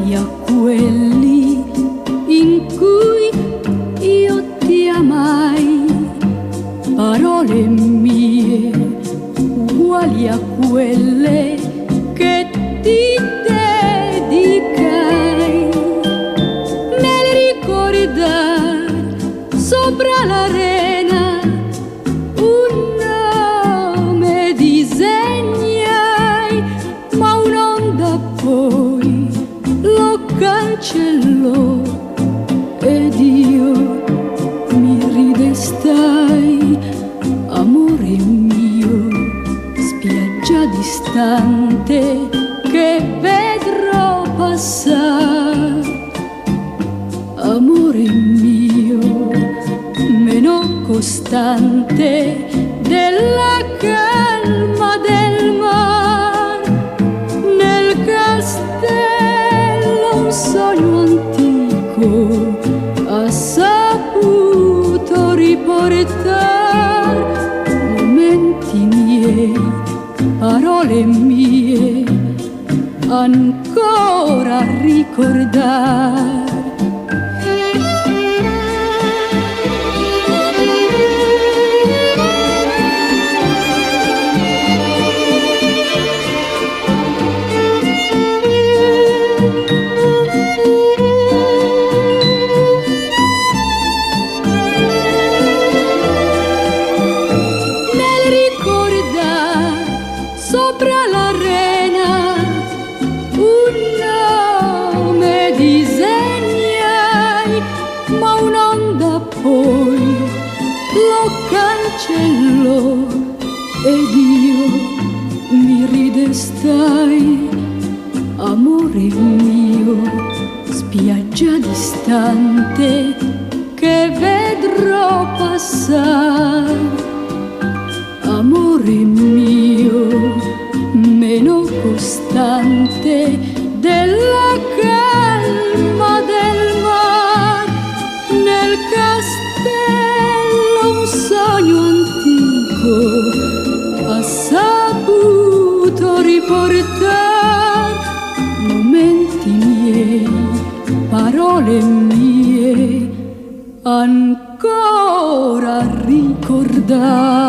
uguali a quelli in cui io ti amai, parole mie uguali a quelle che ti dedicai. Nel ricordar sopra l'arena un nome disegnai, ma un'onda poi lo cancellò ed io mi ridestai. Amore mio, spiaggia distante che vedrò passar. Amore mio, meno costante della calma del mar. Nel castello un sogno antico ha saputo riportar momenti miei, parole mie ancora ricordar. Sopra l'arena un nome disegnai, ma un'onda poi lo cancellò ed io mi ridestai. Amore mio, spiaggia distante che vedrò passar. Amore mio, meno costante della calma del mar. Nel castello un sogno antico ha saputo riportar momenti miei, parole mie ancora ricordar.